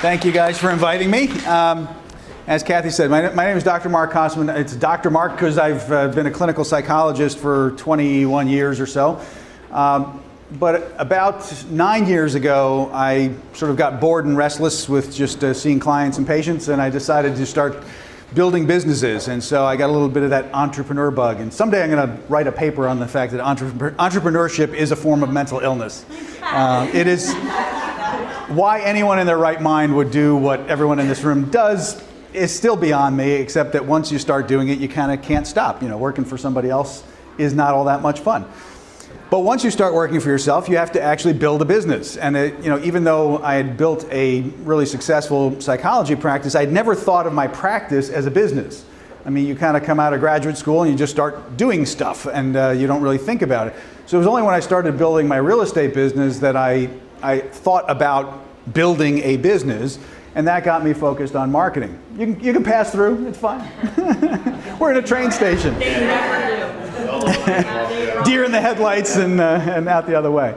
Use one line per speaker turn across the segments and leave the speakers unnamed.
Thank you guys for inviting me. As Kathy said, my name is Dr. Mark Kosman. It's Dr. Mark because I've been a clinical psychologist for 21 years or so. But about 9 years ago, I sort of got bored and restless with just seeing clients and patients, and I decided to start building businesses. And so I got a little bit of that entrepreneur bug. And someday I'm going to write a paper on the fact that entrepreneurship is a form of mental illness. It is why anyone in their right mind would do what everyone in this room does is still beyond me, except that once you start doing it, you kind of can't stop. You know, working for somebody else is not all that much fun. But once you start working for yourself, you have to actually build a business. And even though I had built a really successful psychology practice, I'd never thought of my practice as a business. I mean, you kind of come out of graduate school and you just start doing stuff, and you don't really think about it. So it was only when I started building my real estate business that I thought about building a business, and that got me focused on marketing. You can pass through, it's fine. We're in a train station.
They never do.
Deer in the headlights and out the other way.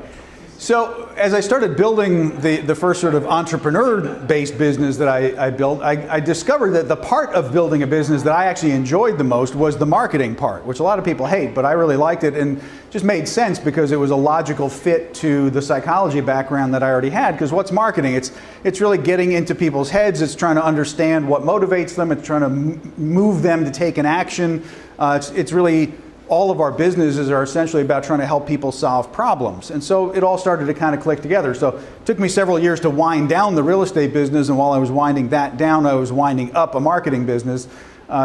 So as I started building the first sort of entrepreneur-based business that I built, I discovered that the part of building a business that I actually enjoyed the most was the marketing part, which a lot of people hate, but I really liked it and just made sense because it was a logical fit to the psychology background that I already had. Because what's marketing? It's really getting into people's heads. It's trying to understand what motivates them. It's trying to move them to take an action. It's really all of our businesses are essentially about trying to help people solve problems. And so it all started to kind of click together. So it took me several years to wind down the real estate business, and while I was winding that down, I was winding up a marketing business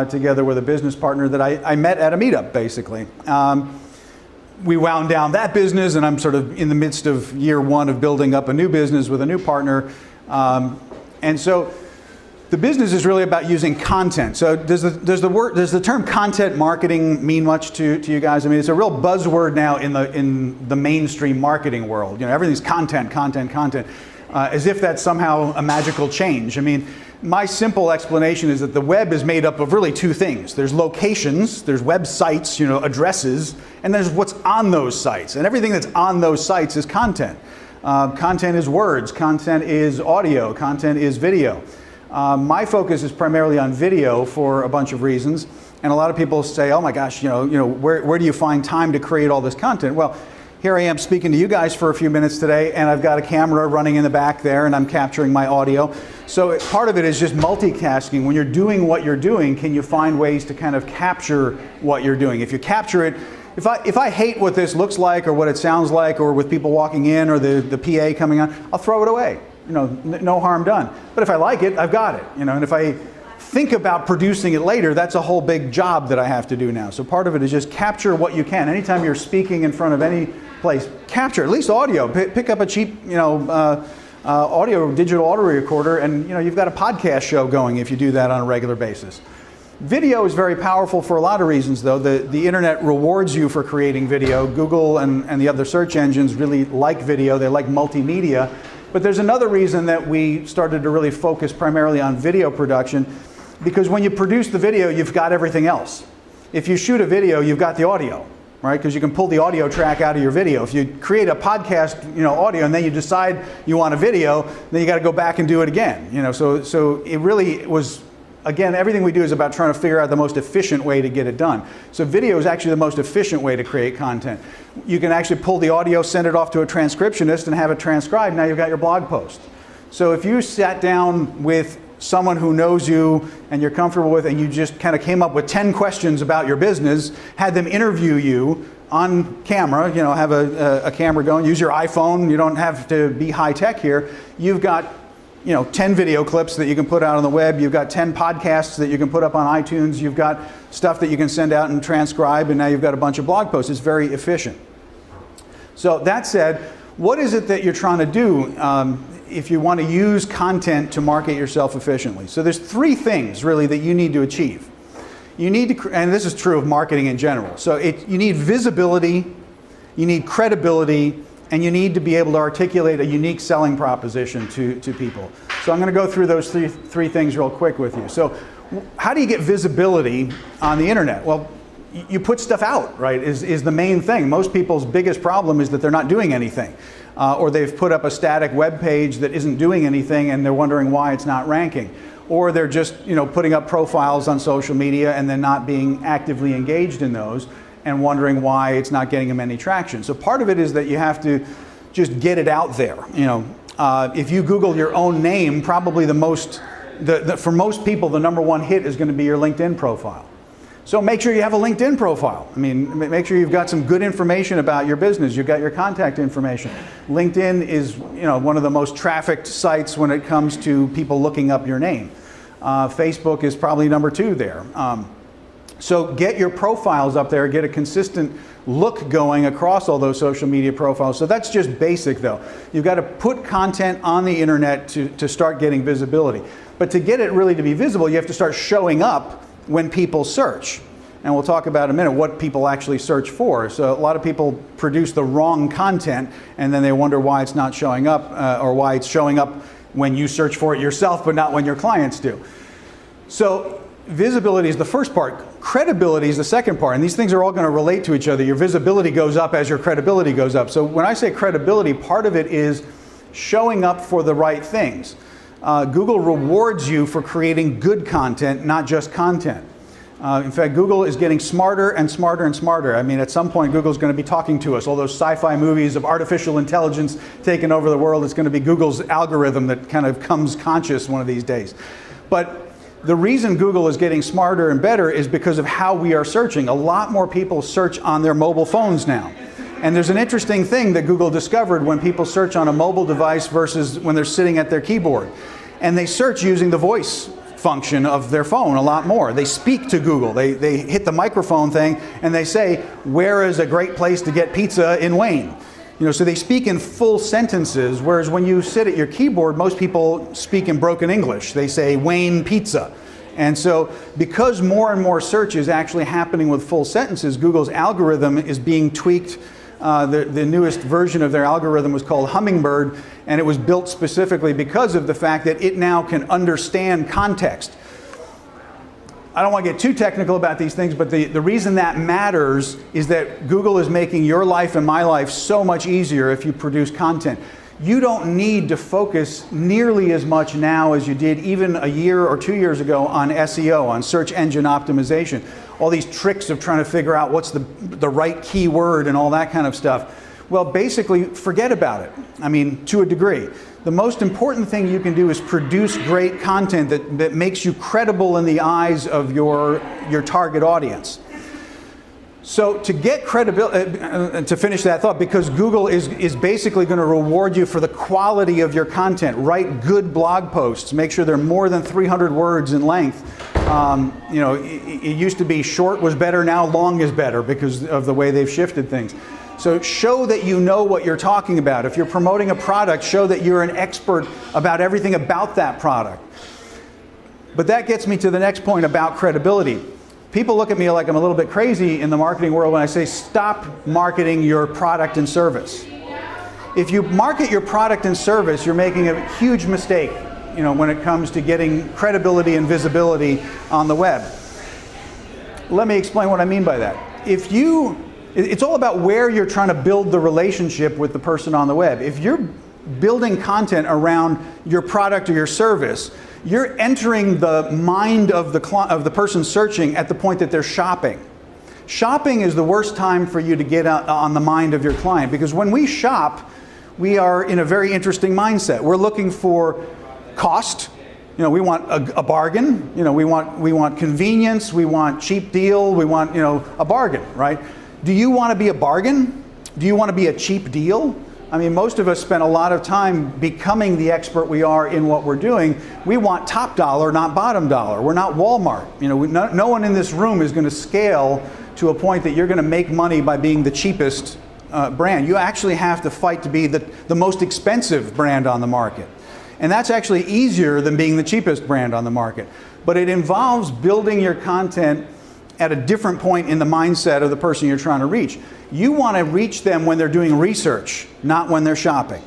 together with a business partner that I met at a MeetUp, basically. We wound down that business, and I'm sort of in the midst of year one of building up a new business with a new partner. And so the business is really about using content. So does the term content marketing mean much to you guys? I mean, it's a real buzzword now in the mainstream marketing world. You know, everything's content, as if that's somehow a magical change. I mean, my simple explanation is that the web is made up of really two things. There's locations, there's websites, addresses, and there's what's on those sites. And everything that's on those sites is content. Content is words, content is audio, content is video. My focus is primarily on video for a bunch of reasons, and a lot of people say, "Oh my gosh, where do you find time to create all this content?" Well, here I am speaking to you guys for a few minutes today, and I've got a camera running in the back there, and I'm capturing my audio. So part of it is just multitasking. When you're doing what you're doing, can you find ways to kind of capture what you're doing? If you capture it, if I hate what this looks like or what it sounds like, or with people walking in or the PA coming on, I'll throw it away. No harm done. But if I like it, I've got it. And if I think about producing it later, that's a whole big job that I have to do now. So part of it is just capture what you can. Anytime you're speaking in front of any place, capture at least audio. Pick up a cheap, digital audio recorder, and you've got a podcast show going if you do that on a regular basis. Video is very powerful for a lot of reasons, though. The internet rewards you for creating video. Google and the other search engines really like video. They like multimedia. But there's another reason that we started to really focus primarily on video production, because when you produce the video, you've got everything else. If you shoot a video, you've got the audio, right? Because you can pull the audio track out of your video. If you create a podcast, audio, and then you decide you want a video, then you got to go back and do it again. So it really was. Again, everything we do is about trying to figure out the most efficient way to get it done. So video is actually the most efficient way to create content. You can actually pull the audio, send it off to a transcriptionist, and have it transcribed. Now you've got your blog post. So if you sat down with someone who knows you and you're comfortable with, and you just kind of came up with 10 questions about your business, had them interview you on camera, have a camera going, use your iPhone, you don't have to be high tech here, you've got 10 video clips that you can put out on the web. You've got 10 podcasts that you can put up on iTunes. You've got stuff that you can send out and transcribe, and now you've got a bunch of blog posts. It's very efficient. So that said, what is it that you're trying to do if you want to use content to market yourself efficiently? So there's three things really that you need to achieve. You need to, and this is true of marketing in general. So you need visibility, you need credibility, and you need to be able to articulate a unique selling proposition to people. So I'm going to go through those three things real quick with you. So how do you get visibility on the internet? Well, you put stuff out, right, is the main thing. Most people's biggest problem is that they're not doing anything. Or they've put up a static web page that isn't doing anything and they're wondering why it's not ranking. Or they're just putting up profiles on social media and then not being actively engaged in those and wondering why it's not getting them any traction. So part of it is that you have to just get it out there. If you Google your own name, probably for most people, the #1 hit is going to be your LinkedIn profile. So make sure you have a LinkedIn profile. I mean, make sure you've got some good information about your business. You've got your contact information. LinkedIn is, one of the most trafficked sites when it comes to people looking up your name. Facebook is probably #2 there. So get your profiles up there, get a consistent look going across all those social media profiles. So that's just basic though. You've got to put content on the internet to start getting visibility. But to get it really to be visible, you have to start showing up when people search. And we'll talk about in a minute what people actually search for. So a lot of people produce the wrong content and then they wonder why it's not showing up or why it's showing up when you search for it yourself but not when your clients do. So visibility is the first part. Credibility is the second part. And these things are all going to relate to each other. Your visibility goes up as your credibility goes up. So when I say credibility, part of it is showing up for the right things. Google rewards you for creating good content, not just content. In fact, Google is getting smarter and smarter and smarter. I mean, at some point, Google's going to be talking to us. All those sci-fi movies of artificial intelligence taking over the world, it's going to be Google's algorithm that kind of comes conscious one of these days. But the reason Google is getting smarter and better is because of how we are searching. A lot more people search on their mobile phones now. And there's an interesting thing that Google discovered when people search on a mobile device versus when they're sitting at their keyboard. And they search using the voice function of their phone a lot more. They speak to Google. They hit the microphone thing and they say, where is a great place to get pizza in Wayne? So they speak in full sentences, whereas when you sit at your keyboard, most people speak in broken English. They say Wayne Pizza. And so because more and more search is actually happening with full sentences, Google's algorithm is being tweaked. The newest version of their algorithm was called Hummingbird, and it was built specifically because of the fact that it now can understand context. I don't want to get too technical about these things, but the reason that matters is that Google is making your life and my life so much easier if you produce content. You don't need to focus nearly as much now as you did even a year or 2 years ago on SEO, on search engine optimization. All these tricks of trying to figure out what's the right keyword and all that kind of stuff. Well, basically, forget about it. I mean, to a degree. The most important thing you can do is produce great content that makes you credible in the eyes of your target audience. So to get credibility, to finish that thought, because Google is basically going to reward you for the quality of your content. Write good blog posts. Make sure they're more than 300 words in length. It used to be short was better, now long is better because of the way they've shifted things. So show that you know what you're talking about. If you're promoting a product, show that you're an expert about everything about that product. But that gets me to the next point about credibility. People look at me like I'm a little bit crazy in the marketing world when I say stop marketing your product and service. If you market your product and service, you're making a huge mistake, when it comes to getting credibility and visibility on the web. Let me explain what I mean by that. It's all about where you're trying to build the relationship with the person on the web. If you're building content around your product or your service, you're entering the mind of the person searching at the point that they're shopping. Shopping is the worst time for you to get on the mind of your client, because when we shop, we are in a very interesting mindset. We're looking for cost. We want a bargain. We want convenience. We want cheap deal. We want a bargain, right? Do you want to be a bargain? Do you want to be a cheap deal? I mean, most of us spend a lot of time becoming the expert we are in what we're doing. We want top dollar, not bottom dollar. We're not Walmart. No one in this room is going to scale to a point that you're going to make money by being the cheapest brand. You actually have to fight to be the most expensive brand on the market. And that's actually easier than being the cheapest brand on the market. But it involves building your content at a different point in the mindset of the person you're trying to reach. You want to reach them when they're doing research, not when they're shopping.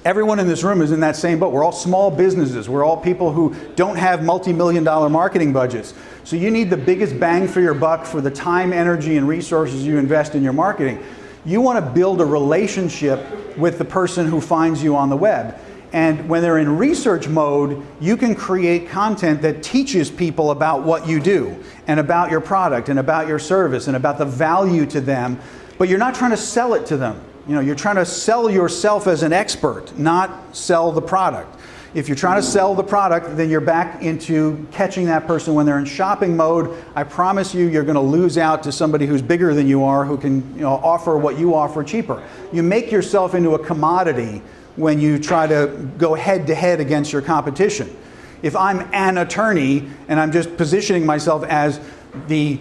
Everyone in this room is in that same boat. We're all small businesses. We're all people who don't have multi-million-dollar marketing budgets. So you need the biggest bang for your buck for the time, energy, and resources you invest in your marketing. You want to build a relationship with the person who finds you on the web. And when they're in research mode, you can create content that teaches people about what you do and about your product and about your service and about the value to them, but you're not trying to sell it to them. You're trying to sell yourself as an expert, not sell the product. If you're trying to sell the product, then you're back into catching that person when they're in shopping mode. I promise you, you're going to lose out to somebody who's bigger than you are, who can offer what you offer cheaper. You make yourself into a commodity when you try to go head-to-head against your competition. If I'm an attorney and I'm just positioning myself as the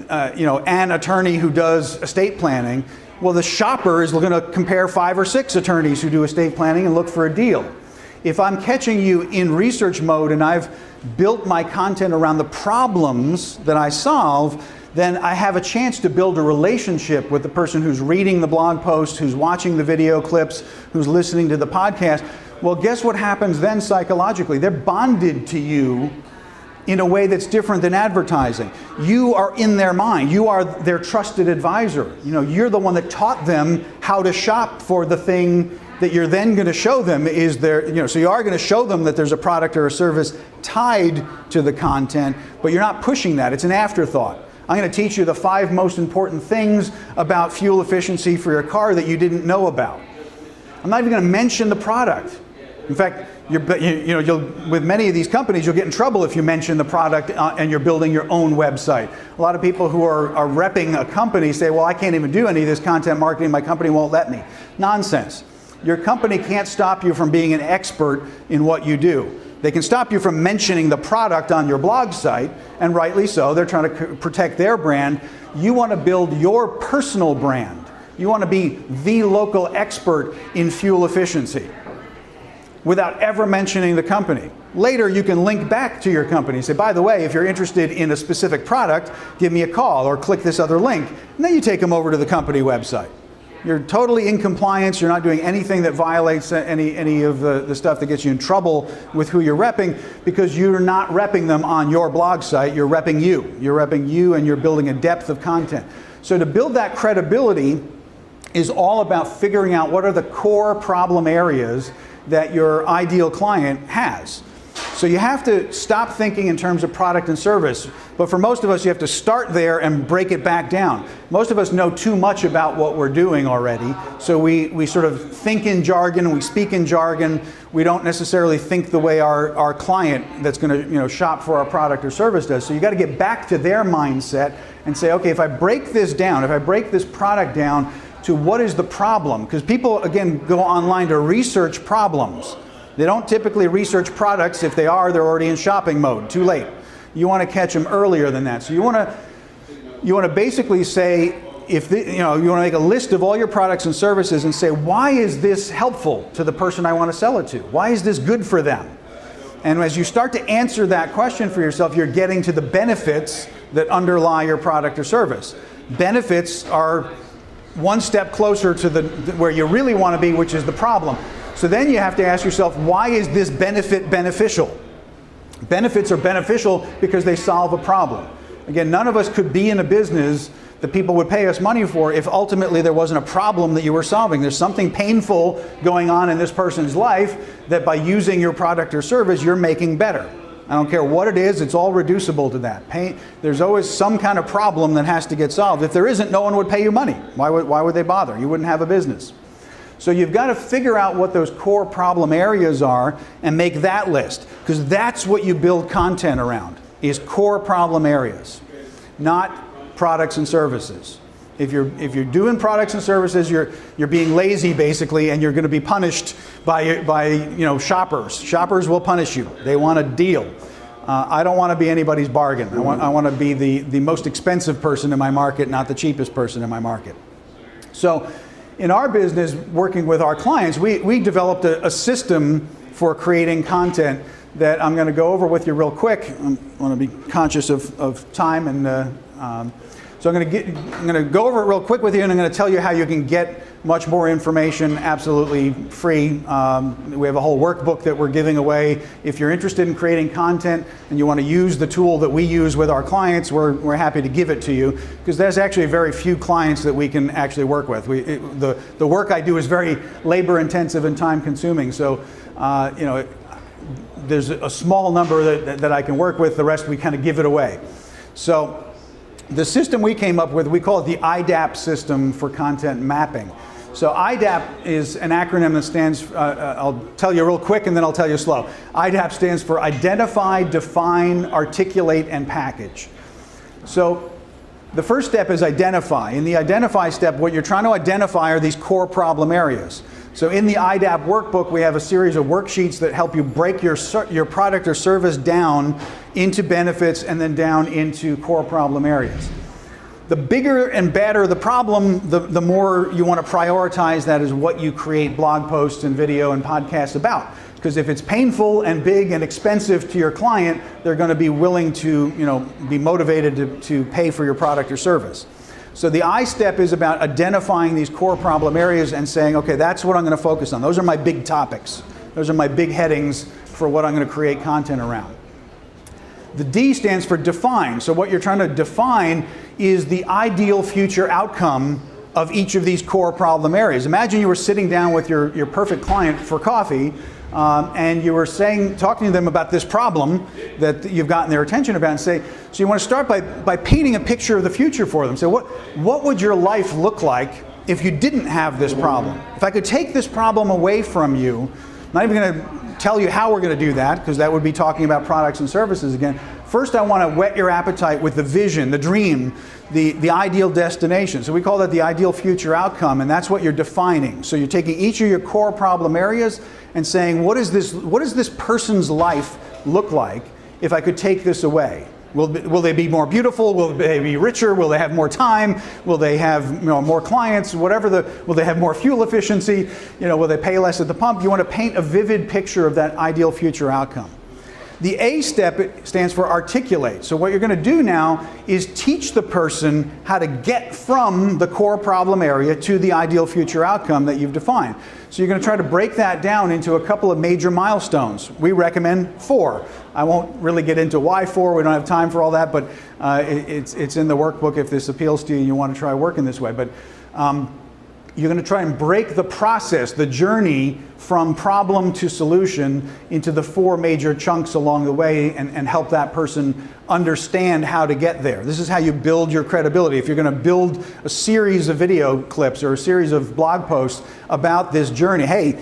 an attorney who does estate planning, well, the shopper is going to compare 5 or 6 attorneys who do estate planning and look for a deal. If I'm catching you in research mode and I've built my content around the problems that I solve, then I have a chance to build a relationship with the person who's reading the blog post, who's watching the video clips, who's listening to the podcast. Well, guess what happens then psychologically? They're bonded to you in a way that's different than advertising. You are in their mind. You are their trusted advisor. You're the one that taught them how to shop for the thing that you're then going to show them is there, so you are going to show them that there's a product or a service tied to the content, but you're not pushing that. It's an afterthought. I'm going to teach you the 5 most important things about fuel efficiency for your car that you didn't know about. I'm not even going to mention the product. In fact, with many of these companies, you'll get in trouble if you mention the product and you're building your own website. A lot of people who are repping a company say, well, I can't even do any of this content marketing. My company won't let me. Nonsense. Your company can't stop you from being an expert in what you do. They can stop you from mentioning the product on your blog site, and rightly so. They're trying to protect their brand. You want to build your personal brand. You want to be the local expert in fuel efficiency without ever mentioning the company. Later, you can link back to your company and say, by the way, if you're interested in a specific product, give me a call or click this other link. And then you take them over to the company website. You're totally in compliance. You're not doing anything that violates any of the stuff that gets you in trouble with who you're repping, because you're not repping them on your blog site. You're repping you. You're repping you, and you're building a depth of content. So to build that credibility is all about figuring out what are the core problem areas that your ideal client has. So you have to stop thinking in terms of product and service. But for most of us, you have to start there and break it back down. Most of us know too much about what we're doing already. So we sort of think in jargon, we speak in jargon. We don't necessarily think the way our client that's going to shop for our product or service does. So you got to get back to their mindset and say, okay, if I break this down, if I break this product down to what is the problem? Because people, again, go online to research problems. They don't typically research products. If they are, they're already in shopping mode. Too late. You want to catch them earlier than that. So you want to basically say, you want to make a list of all your products and services and say, why is this helpful to the person I want to sell it to? Why is this good for them? And as you start to answer that question for yourself, you're getting to the benefits that underlie your product or service. Benefits are one step closer to where you really want to be, which is the problem. So then you have to ask yourself, why is this benefit beneficial? Benefits are beneficial because they solve a problem. Again, none of us could be in a business that people would pay us money for if ultimately there wasn't a problem that you were solving. There's something painful going on in this person's life that by using your product or service, you're making better. I don't care what it is, it's all reducible to that. There's always some kind of problem that has to get solved. If there isn't, no one would pay you money. Why would they bother? You wouldn't have a business. So you've got to figure out what those core problem areas are and make that list, because that's what you build content around, is core problem areas, not products and services. If you're doing products and services, you're being lazy basically, and you're going to be punished by shoppers. Shoppers will punish you. They want a deal. I don't want to be anybody's bargain. I want to be the most expensive person in my market, not the cheapest person in my market. So in our business, working with our clients, we developed a system for creating content that I'm going to go over with you real quick. I want to be conscious of time. So So I'm going to go over it real quick with you, and I'm going to tell you how you can get much more information absolutely free. We have a whole workbook that we're giving away. If you're interested in creating content and you want to use the tool that we use with our clients, we're happy to give it to you, because there's actually very few clients that we can actually work with. The work I do is very labor intensive and time consuming. So there's a small number that I can work with. The rest we kind of give it away. So the system we came up with, we call it the iDAP system for content mapping. So iDAP is an acronym that stands, I'll tell you real quick and then I'll tell you slow. iDAP stands for Identify, Define, Articulate, and Package. So the first step is identify. In the identify step, what you're trying to identify are these core problem areas. So in the iDAP workbook, we have a series of worksheets that help you break your product or service down into benefits and then down into core problem areas. The bigger and badder the problem, the more you want to prioritize that as what you create blog posts and video and podcasts about. Because if it's painful and big and expensive to your client, they're going to be willing to, be motivated to pay for your product or service. So the I step is about identifying these core problem areas and saying, okay, that's what I'm going to focus on. Those are my big topics. Those are my big headings for what I'm going to create content around. The D stands for define. So what you're trying to define is the ideal future outcome of each of these core problem areas. Imagine you were sitting down with your perfect client for coffee, and you were talking to them about this problem that you've gotten their attention about, and so you want to start by painting a picture of the future for them. So what would your life look like if you didn't have this problem? If I could take this problem away from you, I'm not even going to tell you how we're going to do that, because that would be talking about products and services again. First, I want to whet your appetite with the vision, the dream, the ideal destination. So we call that the ideal future outcome, and that's what you're defining. So you're taking each of your core problem areas and saying, what does this person's life look like if I could take this away? Will they be more beautiful? Will they be richer? Will they have more time? Will they have more clients? Will they have more fuel efficiency? Will they pay less at the pump? You want to paint a vivid picture of that ideal future outcome. The A step stands for articulate. So what you're going to do now is teach the person how to get from the core problem area to the ideal future outcome that you've defined. So you're going to try to break that down into a couple of major milestones. We recommend 4. I won't really get into why 4. We don't have time for all that, but it's in the workbook if this appeals to you and you want to try working this way. But you're going to try and break the process, the journey from problem to solution into the 4 major chunks along the way, and help that person understand how to get there. This is how you build your credibility. If you're going to build a series of video clips or a series of blog posts about this journey, hey,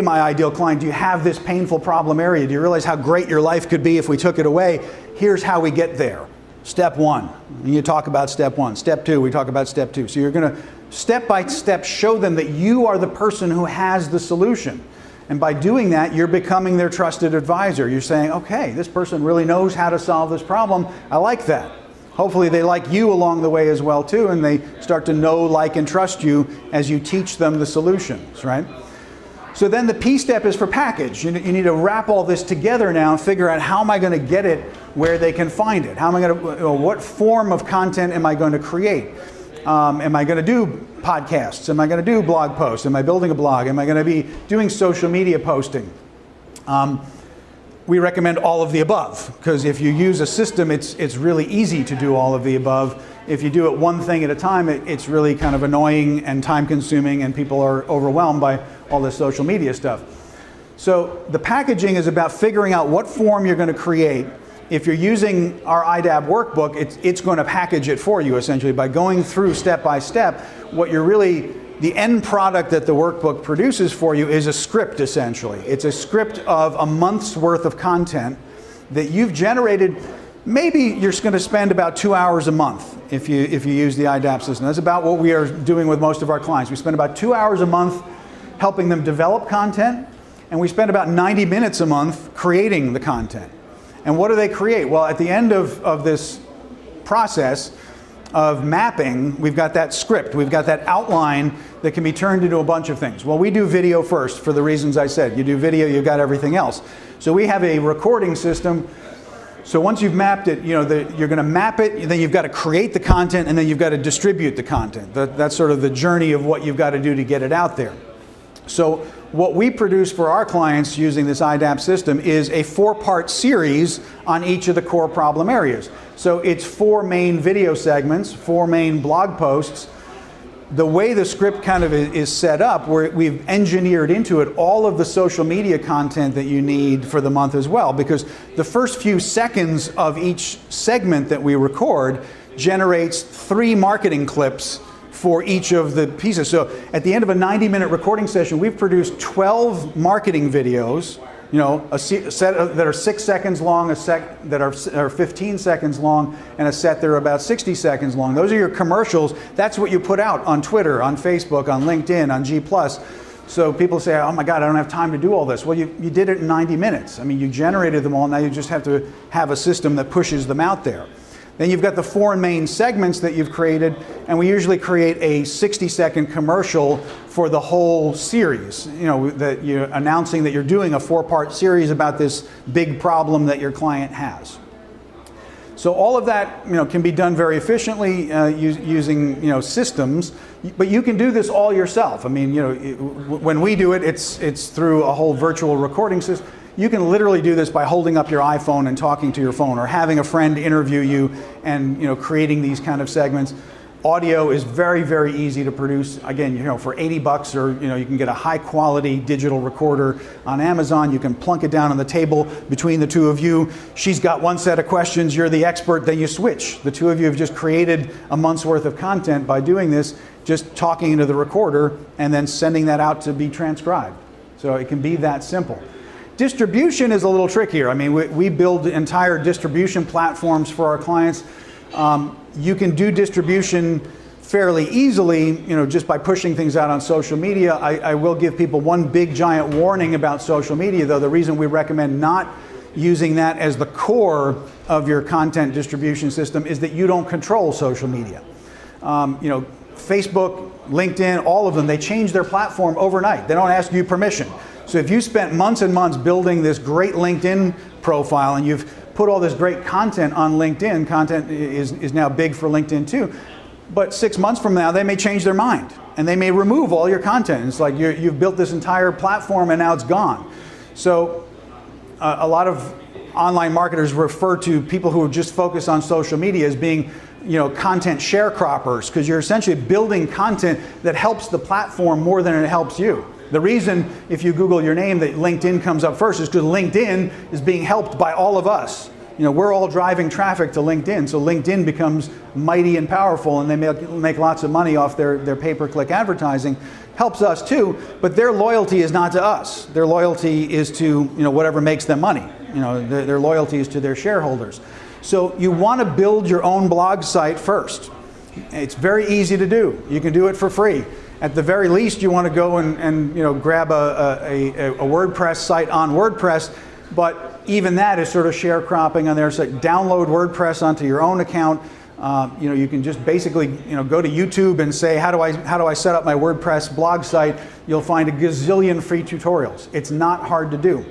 my ideal client, do you have this painful problem area? Do you realize how great your life could be if we took it away? Here's how we get there. Step 1, you talk about step 1. Step 2, we talk about step 2. So you're going to step by step show them that you are the person who has the solution. And by doing that, you're becoming their trusted advisor. You're saying, okay, this person really knows how to solve this problem. I like that. Hopefully they like you along the way as well too, and they start to know, like, and trust you as you teach them the solutions, right? So then the P step is for package. You need to wrap all this together now and figure out, how am I going to get it where they can find it? How am I going to, what form of content am I going to create? Am I going to do podcasts? Am I going to do blog posts? Am I building a blog? Am I going to be doing social media posting? We recommend all of the above, because if you use a system, it's really easy to do all of the above. If you do it one thing at a time, it's really kind of annoying and time consuming, and people are overwhelmed by all this social media stuff. So the packaging is about figuring out what form you're going to create. If you're using our iDAP workbook, it's going to package it for you, essentially, by going through step by step. What you're really, the end product that the workbook produces for you is a script, essentially. It's a script of a month's worth of content that you've generated. Maybe you're going to spend about 2 hours a month if you use the iDAP system. That's about what we are doing with most of our clients. We spend about 2 hours a month helping them develop content, and we spend about 90 minutes a month creating the content. And what do they create? Well, at the end of this process of mapping, we've got that script, we've got that outline that can be turned into a bunch of things. Well, we do video first for the reasons I said. You do video, you've got everything else. So we have a recording system. So once you've mapped it, you're going to map it, then you've got to create the content, and then you've got to distribute the content. That's sort of the journey of what you've got to do to get it out there. So what we produce for our clients using this iDAP system is a 4-part series on each of the core problem areas. So it's 4 main video segments, 4 main blog posts. The way the script kind of is set up, we've engineered into it all of the social media content that you need for the month as well, because the first few seconds of each segment that we record generates 3 marketing clips for each of the pieces. So at the end of a 90-minute recording session, we've produced 12 marketing videos, a set that are 6 seconds long, a set that are 15 seconds long, and a set that are about 60 seconds long. Those are your commercials. That's what you put out on Twitter, on Facebook, on LinkedIn, on G+. So people say, oh my God, I don't have time to do all this. Well, you did it in 90 minutes. I mean, you generated them all. Now you just have to have a system that pushes them out there. Then you've got the 4 main segments that you've created, and we usually create a 60-second commercial for the whole series. That you're announcing that you're doing a 4-part series about this big problem that your client has. So all of that, can be done very efficiently using systems, but you can do this all yourself. I mean, when we do it, it's through a whole virtual recording system. You can literally do this by holding up your iPhone and talking to your phone, or having a friend interview you and creating these kind of segments. Audio is very, very easy to produce. Again, for $80, or you can get a high quality digital recorder on Amazon. You can plunk it down on the table between the two of you. She's got one set of questions, you're the expert, then you switch. The two of you have just created a month's worth of content by doing this, just talking into the recorder and then sending that out to be transcribed. So it can be that simple. Distribution is a little trickier. I mean, we build entire distribution platforms for our clients. You can do distribution fairly easily, just by pushing things out on social media. I will give people one big giant warning about social media, though. The reason we recommend not using that as the core of your content distribution system is that you don't control social media. Facebook, LinkedIn, all of them, they change their platform overnight. They don't ask you permission. So if you spent months and months building this great LinkedIn profile, and you've put all this great content on LinkedIn, content is now big for LinkedIn too, but 6 months from now they may change their mind and they may remove all your content. It's like you've built this entire platform and now it's gone. So a lot of online marketers refer to people who just focus on social media as being content sharecroppers, because you're essentially building content that helps the platform more than it helps you. The reason, if you Google your name, that LinkedIn comes up first is because LinkedIn is being helped by all of us. We're all driving traffic to LinkedIn, so LinkedIn becomes mighty and powerful, and they make lots of money off their pay-per-click advertising. Helps us too, but their loyalty is not to us. Their loyalty is to whatever makes them money. Their loyalty is to their shareholders. So you want to build your own blog site first. It's very easy to do. You can do it for free. At the very least, you want to go and grab a WordPress site on WordPress, but even that is sort of sharecropping on there. So download WordPress onto your own account. You can just basically go to YouTube and say, how do I set up my WordPress blog site? You'll find a gazillion free tutorials. It's not hard to do,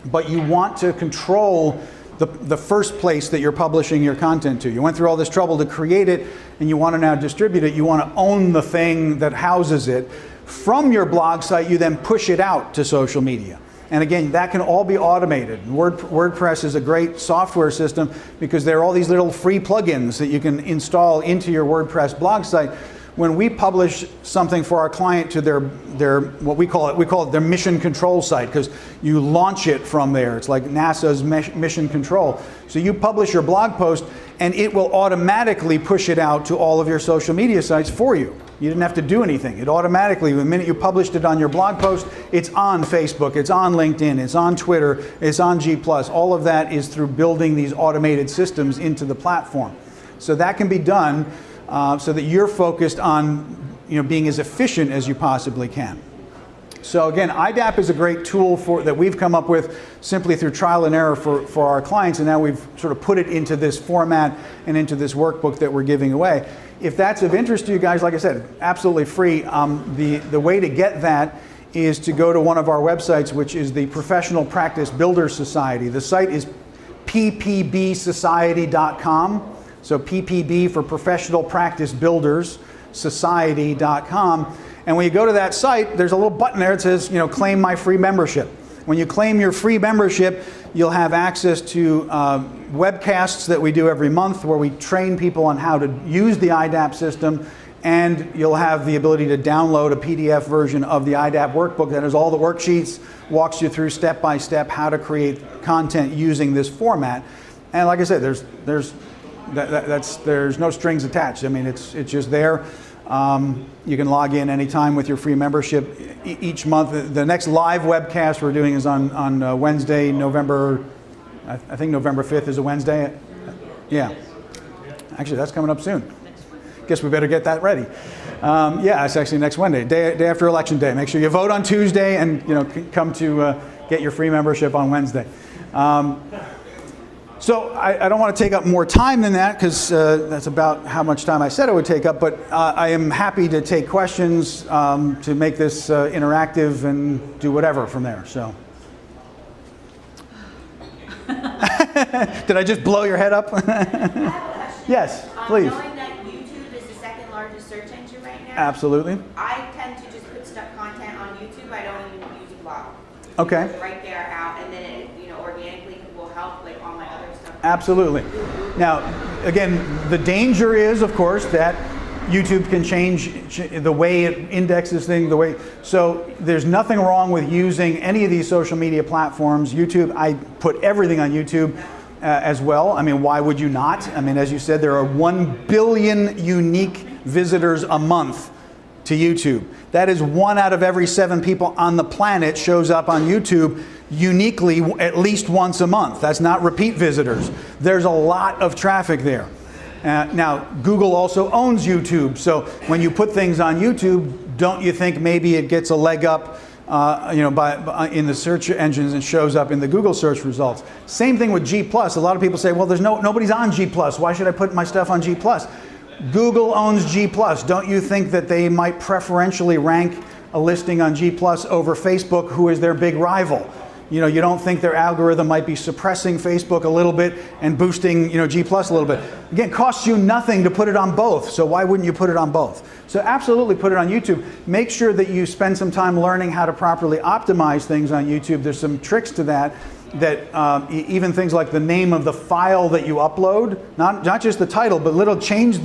but you want to control the first place that you're publishing your content to. You went through all this trouble to create it, and you want to now distribute it. You want to own the thing that houses it. From your blog site, you then push it out to social media. And again, that can all be automated. WordPress is a great software system because there are all these little free plugins that you can install into your WordPress blog site. When we publish something for our client to their what we call it their mission control site, because you launch it from there. It's like NASA's mission control. So you publish your blog post and it will automatically push it out to all of your social media sites for you. You didn't have to do anything. It automatically, the minute you published it on your blog post, it's on Facebook, it's on LinkedIn, it's on Twitter, it's on G+. All of that is through building these automated systems into the platform. So that can be done so that you're focused on being as efficient as you possibly can. So again, iDAP is a great tool that we've come up with simply through trial and error for our clients, and now we've sort of put it into this format and into this workbook that we're giving away. If that's of interest to you guys, like I said, absolutely free. The way to get that is to go to one of our websites, which is the Professional Practice Builder Society. The site is ppbsociety.com. So PPB for Professional Practice Builders Society.com. And when you go to that site, there's a little button there that says, claim my free membership. When you claim your free membership, you'll have access to webcasts that we do every month where we train people on how to use the iDAP system, and you'll have the ability to download a PDF version of the iDAP workbook that has all the worksheets, walks you through step by step how to create content using this format. And like I said, there's no strings attached. I mean, it's just there. You can log in anytime with your free membership each month. The next live webcast we're doing is on Wednesday, I think November 5th is a Wednesday. Yeah. Actually, that's coming up soon. Guess we better get that ready. Yeah, it's actually next Wednesday, day after Election Day. Make sure you vote on Tuesday and come to get your free membership on Wednesday. So I don't want to take up more time than that because that's about how much time I said it would take up, but I am happy to take questions to make this interactive and do whatever from there. So, did I just blow your head up?
I have a question.
Yes, please.
Knowing that YouTube is the second largest search engine right now,
Absolutely.
I tend to just put stuff content on YouTube. I don't even use a blog.
Okay.
It's right there out, and then it organically will help like all my other stuff.
Absolutely. Now, again, the danger is, of course, that YouTube can change the way it indexes things, so there's nothing wrong with using any of these social media platforms. YouTube, I put everything on YouTube as well. I mean, why would you not? I mean, as you said, there are 1 billion unique visitors a month to YouTube. That is 1 out of every 7 people on the planet shows up on YouTube uniquely at least once a month. That's not repeat visitors. There's a lot of traffic there. Now, Google also owns YouTube, so when you put things on YouTube, don't you think maybe it gets a leg up in the search engines and shows up in the Google search results? Same thing with G+. A lot of people say, well, nobody's on G+. Why should I put my stuff on G+? Google owns G+. Don't you think that they might preferentially rank a listing on G+ over Facebook, who is their big rival? You don't think their algorithm might be suppressing Facebook a little bit and boosting, G+ a little bit. Again, it costs you nothing to put it on both, so why wouldn't you put it on both? So absolutely put it on YouTube. Make sure that you spend some time learning how to properly optimize things on YouTube. There's some tricks to that even things like the name of the file that you upload, not just the title, but change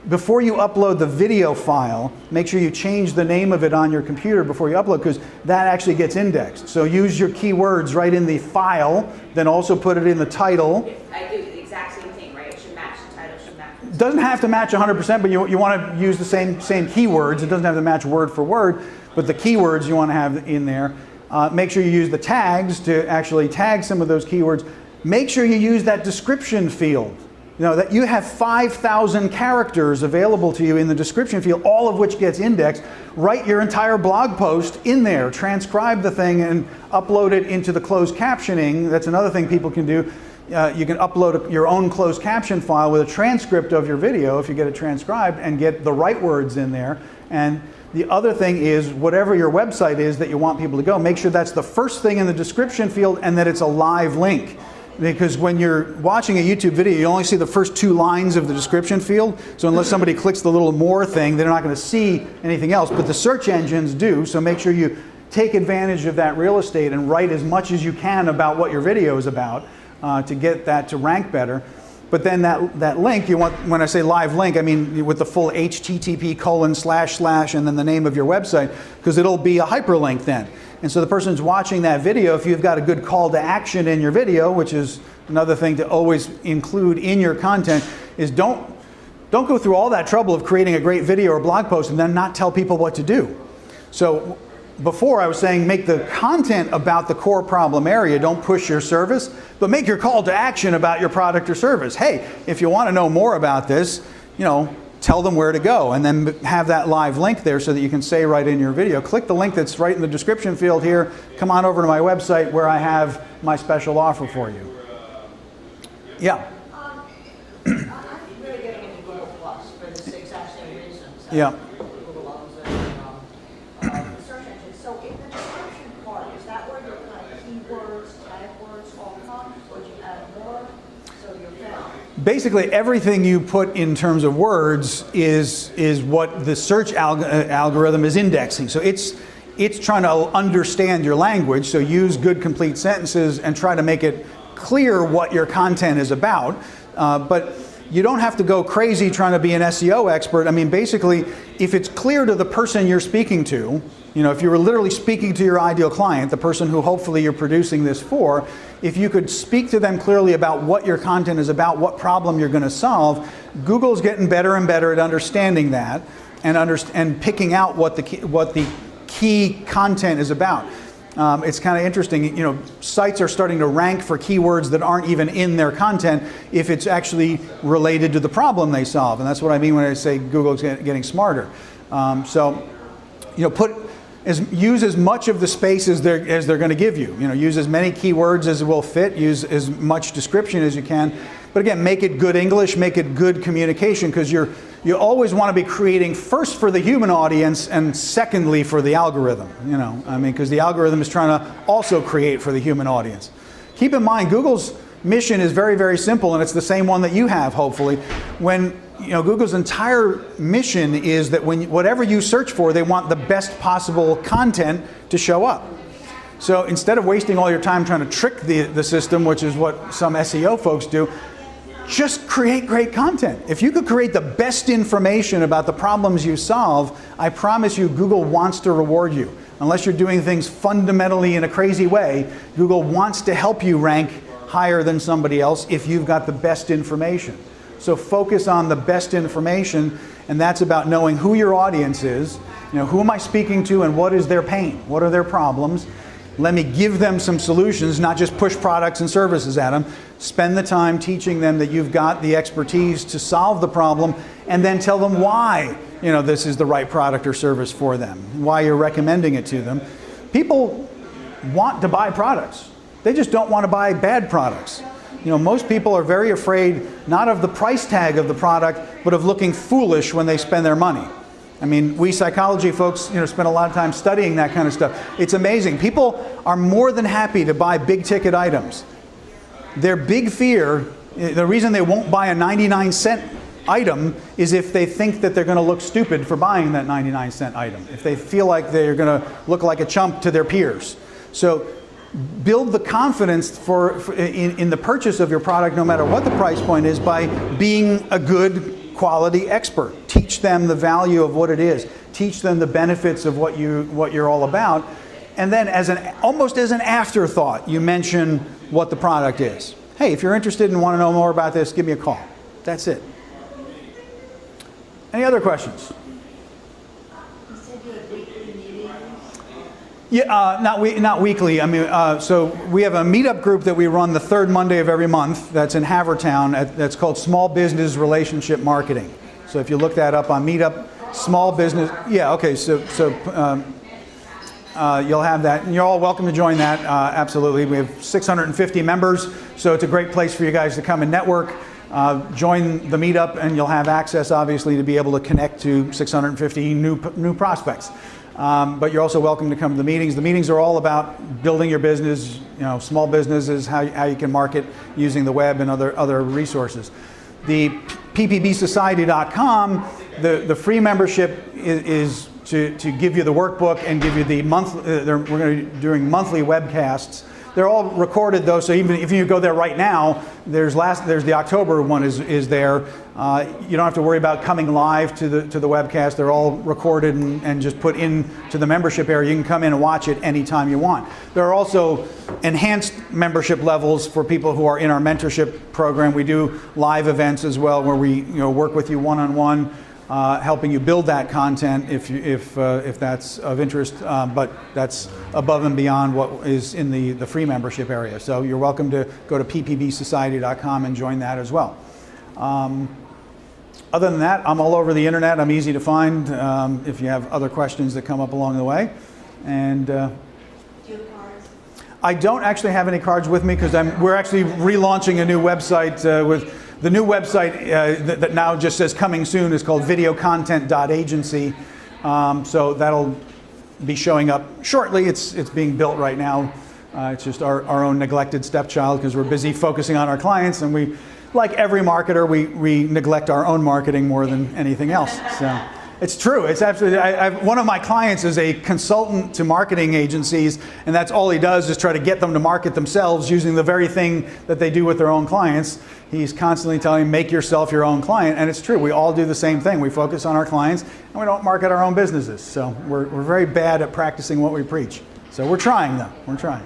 before you upload the video file, make sure you change the name of it on your computer before you upload, because that actually gets indexed. So use your keywords right in the file, then also put it in the title.
I do the exact same thing, right? It should match the title, should match.
It doesn't have to match 100%, but you want to use the same keywords. It doesn't have to match word for word, but the keywords you want to have in there. Make sure you use the tags to actually tag some of those keywords. Make sure you use that description field. That you have 5,000 characters available to you in the description field, all of which gets indexed. Write your entire blog post in there, transcribe the thing and upload it into the closed captioning. That's another thing people can do. You can upload your own closed caption file with a transcript of your video if you get it transcribed and get the right words in there. And the other thing is, whatever your website is that you want people to go, make sure that's the first thing in the description field and that it's a live link. Because when you're watching a YouTube video, you only see the first 2 lines of the description field. So unless somebody clicks the little more thing, they're not going to see anything else. But the search engines do. So make sure you take advantage of that real estate and write as much as you can about what your video is about to get that to rank better. But then that link, when I say live link, I mean with the full http:// and then the name of your website, because it'll be a hyperlink then. And so the person who's watching that video, if you've got a good call to action in your video, which is another thing to always include in your content, is don't go through all that trouble of creating a great video or blog post and then not tell people what to do. So before I was saying make the content about the core problem area, don't push your service, but make your call to action about your product or service. Hey, if you want to know more about this, tell them where to go, and then have that live link there so that you can say right in your video, click the link that's right in the description field here, come on over to my website where I have my special offer for you. Yeah?
I'm really getting into Google Plus for the exact same reasons.
Yeah.
Google owns it, the search engine. So in the description part, is that where your kind of keywords, tag words all come, or do you add more
basically everything you put in terms of words is what the search algorithm is indexing. So it's trying to understand your language, so use good complete sentences and try to make it clear what your content is about. But you don't have to go crazy trying to be an SEO expert. I mean, basically, if it's clear to the person you're speaking to, if you were literally speaking to your ideal client, the person who hopefully you're producing this for, if you could speak to them clearly about what your content is about, what problem you're going to solve, Google's getting better and better at understanding that and picking out what the key content is about. It's kind of interesting, sites are starting to rank for keywords that aren't even in their content if it's actually related to the problem they solve. And that's what I mean when I say Google's getting smarter. Use as much of the space as they're going to give you. Use as many keywords as will fit, use as much description as you can. But again, make it good English, make it good communication, because you always want to be creating first for the human audience and secondly for the algorithm. Because the algorithm is trying to also create for the human audience. Keep in mind, Google's mission is very, very simple, and it's the same one that you have, hopefully. When Google's entire mission is that whatever you search for, they want the best possible content to show up. So instead of wasting all your time trying to trick the system, which is what some SEO folks do, just create great content. If you could create the best information about the problems you solve, I promise you Google wants to reward you. Unless you're doing things fundamentally in a crazy way, Google wants to help you rank higher than somebody else if you've got the best information. So focus on the best information, and that's about knowing who your audience is, who am I speaking to and what is their pain, what are their problems. Let me give them some solutions, not just push products and services at them. Spend the time teaching them that you've got the expertise to solve the problem, and then tell them why this is the right product or service for them, why you're recommending it to them. People want to buy products. They just don't want to buy bad products. Most people are very afraid not of the price tag of the product, but of looking foolish when they spend their money. I mean, we psychology folks, spend a lot of time studying that kind of stuff. It's amazing. People are more than happy to buy big ticket items. Their big fear, the reason they won't buy a 99-cent item is if they think that they're going to look stupid for buying that 99-cent item. If they feel like they're going to look like a chump to their peers. So build the confidence in the purchase of your product, no matter what the price point is, by being a good quality expert. Teach them the value of what it is. Teach them the benefits of what you're all about. And then almost as an afterthought, you mention what the product is. Hey, if you're interested and want to know more about this, give me a call. That's it. Any other questions?
You said you had weekly meetings?
Yeah, not weekly. So we have a MeetUp group that we run the third Monday of every month. That's in Havertown. That's called Small Business Relationship Marketing. So if you look that up on MeetUp, small business. Yeah, okay. So you'll have that, and you're all welcome to join that. Absolutely, we have 650 members, so it's a great place for you guys to come and network. Join the MeetUp, and you'll have access, obviously, to be able to connect to 650 new prospects. But you're also welcome to come to the meetings. The meetings are all about building your business, small businesses, how you can market using the web and other resources. The ppbsociety.com, the free membership is to give you the workbook and give you the monthly. We're going to be doing monthly webcasts. They're all recorded though, so even if you go there right now, there's the October one is there. You don't have to worry about coming live to the webcast. They're all recorded and just put into the membership area. You can come in and watch it anytime you want. There are also enhanced membership levels for people who are in our mentorship program. We do live events as well, where we work with you one-on-one. Helping you build that content if that's of interest, but that's above and beyond what is in the free membership area. So you're welcome to go to ppbsociety.com and join that as well. Other than that, I'm all over the internet. I'm easy to find if you have other questions that come up along the way. And
Do you have cards?
I don't actually have any cards with me because we're actually relaunching a new website with. The new website that now just says coming soon is called videocontent.agency. So that'll be showing up shortly. It's being built right now. It's just our own neglected stepchild because we're busy focusing on our clients, and we like every marketer, we neglect our own marketing more than anything else. So it's true. It's absolutely. One of my clients is a consultant to marketing agencies, and that's all he does is try to get them to market themselves using the very thing that they do with their own clients. He's constantly telling, make yourself your own client, and it's true. We all do the same thing. We focus on our clients, and we don't market our own businesses. So we're very bad at practicing what we preach. So we're trying, though. We're trying.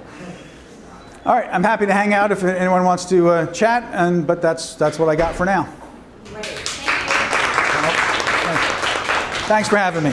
All right, I'm happy to hang out if anyone wants to chat, but that's what I got for now.
Great. Thank you.
Thanks for having me.